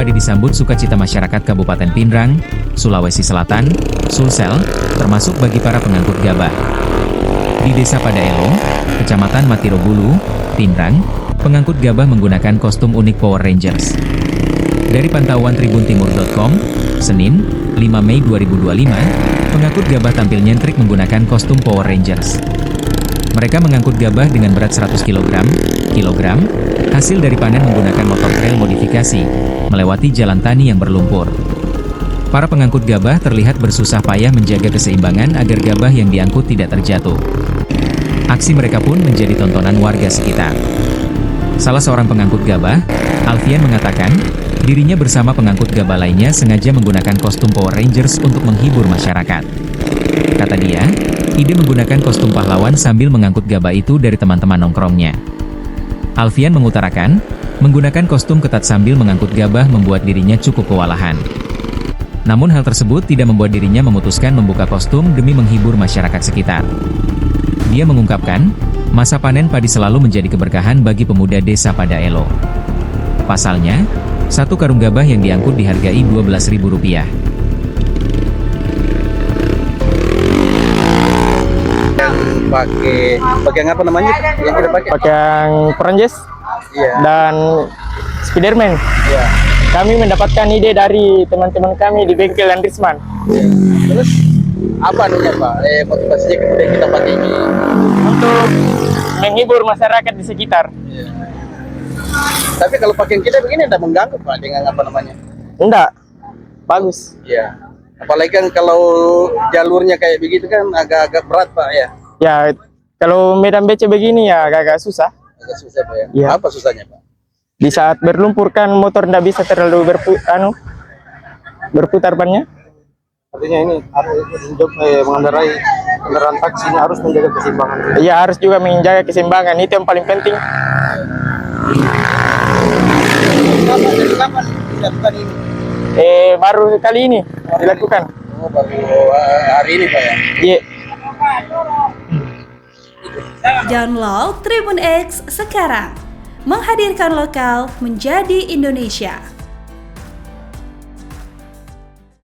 padi disambut sukacita masyarakat Kabupaten Pinrang, Sulawesi Selatan, Sulsel, termasuk bagi para pengangkut gabah. Di Desa Padaelo, Kecamatan Matirobulu, Pinrang, pengangkut gabah menggunakan kostum unik Power Rangers. Dari pantauan tribuntimur.com, Senin, 5 Mei 2025, pengangkut gabah tampil nyentrik menggunakan kostum Power Rangers. Mereka mengangkut gabah dengan berat 100 kg, hasil dari panen menggunakan motor trail modifikasi, melewati jalan tani yang berlumpur. Para pengangkut gabah terlihat bersusah payah menjaga keseimbangan agar gabah yang diangkut tidak terjatuh. Aksi mereka pun menjadi tontonan warga sekitar. Salah seorang pengangkut gabah, Alfian, mengatakan, dirinya bersama pengangkut gabah lainnya sengaja menggunakan kostum Power Rangers untuk menghibur masyarakat. Kata dia, ide menggunakan kostum pahlawan sambil mengangkut gabah itu dari teman-teman nongkrongnya. Alfian mengutarakan, menggunakan kostum ketat sambil mengangkut gabah membuat dirinya cukup kewalahan. Namun hal tersebut tidak membuat dirinya memutuskan membuka kostum demi menghibur masyarakat sekitar. Dia mengungkapkan, masa panen padi selalu menjadi keberkahan bagi pemuda Desa Padaelo. Pasalnya, satu karung gabah yang diangkut dihargai Rp12.000. Pakai apa namanya yang kita pakai? Pakai yang Rangers dan Spiderman. Iya. Kami mendapatkan ide dari teman-teman kami di bengkel Landrisman. Ya. Terus apa anunya Pak? Motivasinya kemudian kita pakai ini Untuk menghibur masyarakat di sekitar. ya. Tapi kalau pakaian kita begini tidak mengganggu Pak dengan apa namanya? Enggak, bagus. Iya. Apalagi kan kalau jalurnya kayak begitu kan agak-agak berat Pak ya. Ya, kalau medan becek begini ya agak susah. Agak susah Pak ya. Ya. Apa susahnya Pak? Di saat berlumpur kan motor tidak bisa terlalu berputar bannya. Artinya ini untuk mengendarai kendaraan taksi ini harus menjaga keseimbangan. Ya, harus juga menjaga keseimbangan, itu yang paling penting. Dari kapan dilakukan ini? Baru kali ini dilakukan. Oh, baru hari ini Pak ya. Iya. Download Tribun X sekarang, menghadirkan lokal menjadi Indonesia.